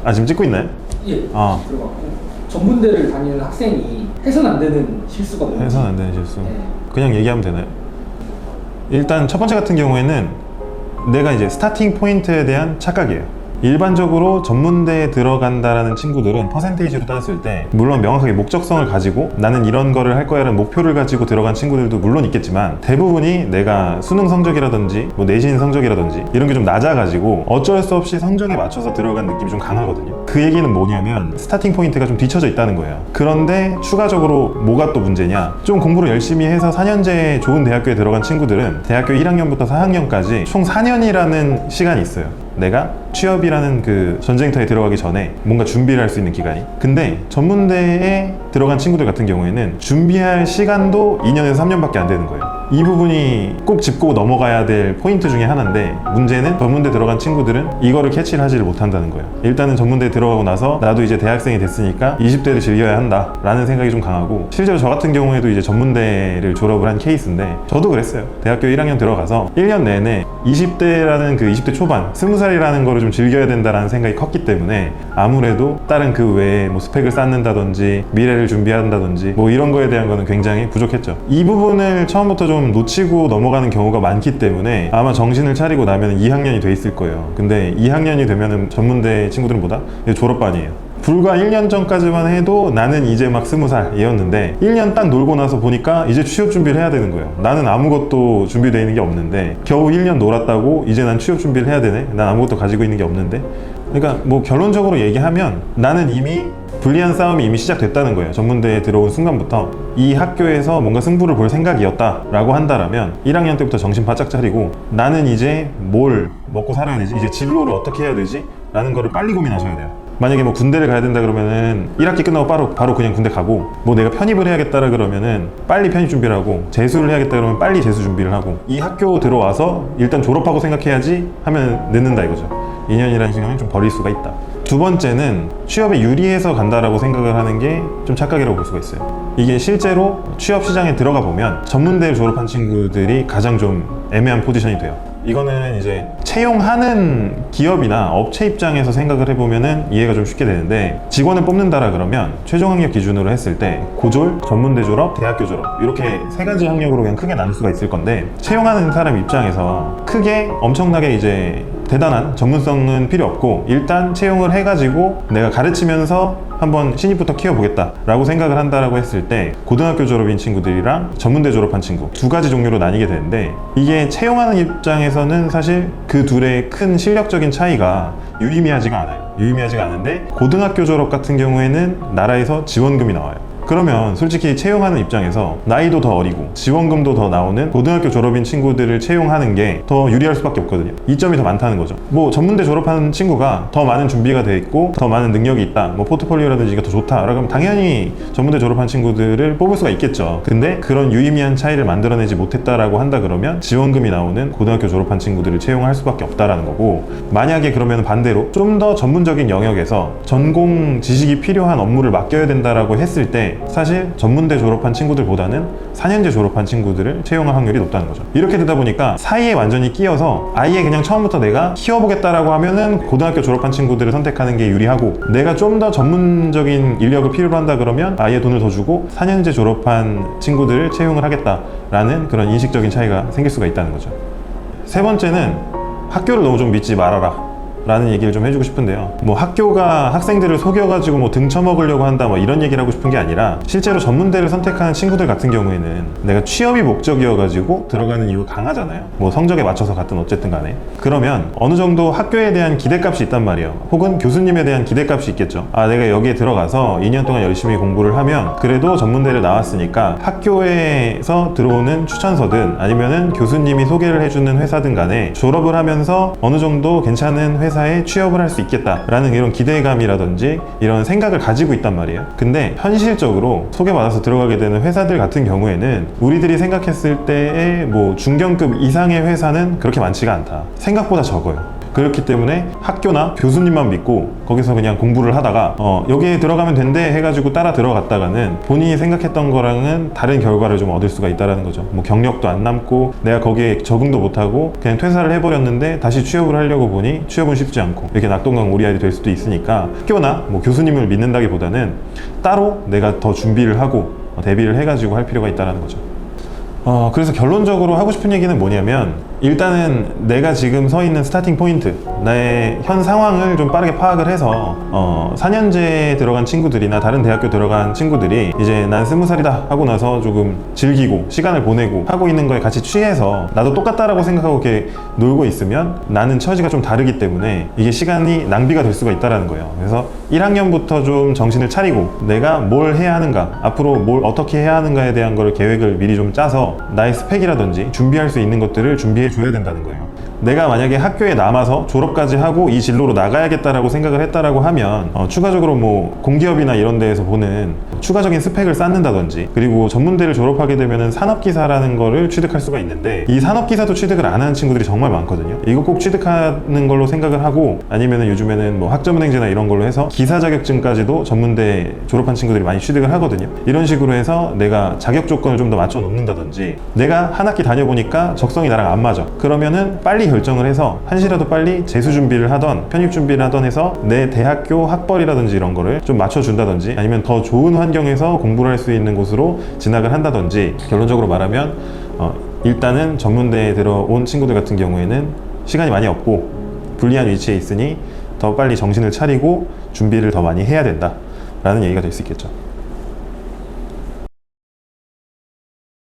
아, 지금 찍고 있나요? 예, 들어갔고 전문대를 다니는 학생이 해서는 안 되는 실수가 뭔지. 해서는 안 되는 실수. 네. 그냥 얘기하면 되나요? 일단 첫 번째 같은 경우에는 내가 이제 스타팅 포인트에 대한 착각이에요. 일반적으로 전문대에 들어간다라는 친구들은 퍼센테이지로 따졌을 때 물론 명확하게 목적성을 가지고 나는 이런 거를 할 거야 라는 목표를 가지고 들어간 친구들도 물론 있겠지만 대부분이 내가 수능 성적이라든지 뭐 내신 성적이라든지 이런 게 좀 낮아가지고 어쩔 수 없이 성적에 맞춰서 들어간 느낌이 좀 강하거든요. 그 얘기는 뭐냐면 스타팅 포인트가 좀 뒤쳐져 있다는 거예요. 그런데 추가적으로 뭐가 또 문제냐, 좀 공부를 열심히 해서 4년제 좋은 대학교에 들어간 친구들은 대학교 1학년부터 4학년까지 총 4년이라는 시간이 있어요. 내가 취업이라는 그 전쟁터에 들어가기 전에 뭔가 준비를 할 수 있는 기간이. 근데 전문대에 들어간 친구들 같은 경우에는 준비할 시간도 2년에서 3년밖에 안 되는 거예요. 이 부분이 꼭 짚고 넘어가야 될 포인트 중에 하나인데, 문제는 전문대 들어간 친구들은 이거를 캐치를 하지를 못한다는 거예요. 일단은 전문대에 들어가고 나서 나도 이제 대학생이 됐으니까 20대를 즐겨야 한다 라는 생각이 좀 강하고, 실제로 저 같은 경우에도 이제 전문대를 졸업을 한 케이스인데 저도 그랬어요. 대학교 1학년 들어가서 1년 내내 20대라는 그 20대 초반 20살이라는 거를 좀 즐겨야 된다라는 생각이 컸기 때문에 아무래도 다른 그 외에 뭐 스펙을 쌓는다든지 미래를 준비한다든지 뭐 이런 거에 대한 거는 굉장히 부족했죠. 이 부분을 처음부터 좀 놓치고 넘어가는 경우가 많기 때문에 아마 정신을 차리고 나면 2학년이 돼 있을 거예요. 근데 2학년이 되면은 전문대 친구들은 뭐다? 졸업반이에요. 불과 1년 전까지만 해도 나는 이제 막 20살이었는데 1년 딱 놀고 나서 보니까 이제 취업 준비를 해야 되는 거예요. 나는 아무것도 준비되어 있는 게 없는데, 겨우 1년 놀았다고 이제 난 취업 준비를 해야 되네? 난 아무것도 가지고 있는 게 없는데. 그러니까 뭐 결론적으로 얘기하면 나는 이미 불리한 싸움이 이미 시작됐다는 거예요. 전문대에 들어온 순간부터 이 학교에서 뭔가 승부를 볼 생각이었다 라고 한다라면 1학년 때부터 정신 바짝 차리고 나는 이제 뭘 먹고 살아야 되지? 이제 진로를 어떻게 해야 되지? 라는 거를 빨리 고민하셔야 돼요. 만약에 뭐 군대를 가야 된다 그러면은 1학기 끝나고 바로 그냥 군대 가고, 뭐 내가 편입을 해야겠다라 그러면은 빨리 편입 준비를 하고, 재수를 해야겠다 그러면 빨리 재수 준비를 하고, 이 학교 들어와서 일단 졸업하고 생각해야지 하면 늦는다 이거죠. 2년이라는 시간을 좀 버릴 수가 있다. 두 번째는 취업에 유리해서 간다라고 생각을 하는 게 좀 착각이라고 볼 수가 있어요. 이게 실제로 취업 시장에 들어가 보면 전문대를 졸업한 친구들이 가장 좀 애매한 포지션이 돼요. 이거는 이제 채용하는 기업이나 업체 입장에서 생각을 해보면은 이해가 좀 쉽게 되는데, 직원을 뽑는다라 그러면 최종 학력 기준으로 했을 때 고졸, 전문대 졸업, 대학교 졸업 이렇게 세 가지 학력으로 그냥 크게 나눌 수가 있을 건데, 채용하는 사람 입장에서 크게 엄청나게 이제 대단한 전문성은 필요 없고 일단 채용을 해가지고 내가 가르치면서 한번 신입부터 키워보겠다 라고 생각을 한다라고 했을 때 고등학교 졸업인 친구들이랑 전문대 졸업한 친구 두 가지 종류로 나뉘게 되는데, 이게 채용하는 입장에서는 사실 그 둘의 큰 실력적인 차이가 유의미하지가 않아요. 유의미하지가 않은데 고등학교 졸업 같은 경우에는 나라에서 지원금이 나와요. 그러면 솔직히 채용하는 입장에서 나이도 더 어리고 지원금도 더 나오는 고등학교 졸업인 친구들을 채용하는 게 더 유리할 수밖에 없거든요. 이점이 더 많다는 거죠. 뭐 전문대 졸업하는 친구가 더 많은 준비가 돼 있고 더 많은 능력이 있다, 뭐 포트폴리오라든지 이게 더 좋다 그러면 당연히 전문대 졸업한 친구들을 뽑을 수가 있겠죠. 근데 그런 유의미한 차이를 만들어내지 못했다라고 한다 그러면 지원금이 나오는 고등학교 졸업한 친구들을 채용할 수밖에 없다라는 거고, 만약에 그러면 반대로 좀 더 전문적인 영역에서 전공 지식이 필요한 업무를 맡겨야 된다라고 했을 때 사실 전문대 졸업한 친구들보다는 4년제 졸업한 친구들을 채용할 확률이 높다는 거죠. 이렇게 되다 보니까 사이에 완전히 끼어서 아예 그냥 처음부터 내가 키워보겠다라고 하면은 고등학교 졸업한 친구들을 선택하는 게 유리하고, 내가 좀 더 전문적인 인력을 필요로 한다 그러면 아예 돈을 더 주고 4년제 졸업한 친구들을 채용을 하겠다라는 그런 인식적인 차이가 생길 수가 있다는 거죠. 세 번째는 학교를 너무 좀 믿지 말아라 라는 얘기를 좀 해주고 싶은데요. 뭐 학교가 학생들을 속여가지고 뭐 등쳐먹으려고 한다 뭐 이런 얘기를 하고 싶은 게 아니라, 실제로 전문대를 선택하는 친구들 같은 경우에는 내가 취업이 목적이어가지고 들어가는 이유가 강하잖아요. 뭐 성적에 맞춰서 갔든 어쨌든 간에. 그러면 어느 정도 학교에 대한 기대값이 있단 말이에요. 혹은 교수님에 대한 기대값이 있겠죠. 아, 내가 여기에 들어가서 2년 동안 열심히 공부를 하면 그래도 전문대를 나왔으니까 학교에서 들어오는 추천서든 아니면은 교수님이 소개를 해주는 회사든 간에 졸업을 하면서 어느 정도 괜찮은 회사에 취업을 할 수 있겠다라는 이런 기대감이라든지 이런 생각을 가지고 있단 말이에요. 근데 현실적으로 소개받아서 들어가게 되는 회사들 같은 경우에는 우리들이 생각했을 때의 뭐 중견급 이상의 회사는 그렇게 많지가 않다. 생각보다 적어요. 그렇기 때문에 학교나 교수님만 믿고 거기서 그냥 공부를 하다가 여기에 들어가면 된대 해가지고 따라 들어갔다가는 본인이 생각했던 거랑은 다른 결과를 좀 얻을 수가 있다는 거죠. 뭐 경력도 안 남고 내가 거기에 적응도 못하고 그냥 퇴사를 해버렸는데 다시 취업을 하려고 보니 취업은 쉽지 않고 이렇게 낙동강오리알이 될 수도 있으니까 학교나 뭐 교수님을 믿는다기보다는 따로 내가 더 준비를 하고 대비를 해가지고 할 필요가 있다는 거죠. 그래서 결론적으로 하고 싶은 얘기는 뭐냐면 일단은 내가 지금 서 있는 스타팅 포인트, 나의 현 상황을 좀 빠르게 파악을 해서 4년제에 들어간 친구들이나 다른 대학교 들어간 친구들이 이제 난 20살이다 하고 나서 조금 즐기고 시간을 보내고 하고 있는 거에 같이 취해서 나도 똑같다라고 생각하고 이렇게 놀고 있으면 나는 처지가 좀 다르기 때문에 이게 시간이 낭비가 될 수가 있다는 거예요. 그래서 1학년부터 좀 정신을 차리고 내가 뭘 해야 하는가, 앞으로 뭘 어떻게 해야 하는가에 대한 걸 계획을 미리 좀 짜서 나의 스펙이라든지 준비할 수 있는 것들을 준비해 줘야 된다는 거예요. 내가 만약에 학교에 남아서 졸업까지 하고 이 진로로 나가야겠다라고 생각을 했다라고 하면 추가적으로 뭐 공기업이나 이런 데에서 보는 추가적인 스펙을 쌓는다든지, 그리고 전문대를 졸업하게 되면은 산업기사라는 거를 취득할 수가 있는데 이 산업기사도 취득을 안 하는 친구들이 정말 많거든요. 이거 꼭 취득하는 걸로 생각을 하고, 아니면은 요즘에는 뭐 학점은행제나 이런 걸로 해서 기사 자격증까지도 전문대 졸업한 친구들이 많이 취득을 하거든요. 이런 식으로 해서 내가 자격 조건을 좀 더 맞춰 놓는다든지, 내가 한 학기 다녀보니까 적성이 나랑 안 맞아, 그러면은 빨리 결정을 해서 한시라도 빨리 재수 준비를 하던 편입 준비를 하던 해서 내 대학교 학벌이라든지 이런 거를 좀 맞춰준다든지, 아니면 더 좋은 환경에서 공부를 할 수 있는 곳으로 진학을 한다든지, 결론적으로 말하면 일단은 전문대에 들어온 친구들 같은 경우에는 시간이 많이 없고 불리한 위치에 있으니 더 빨리 정신을 차리고 준비를 더 많이 해야 된다 라는 얘기가 될 수 있겠죠.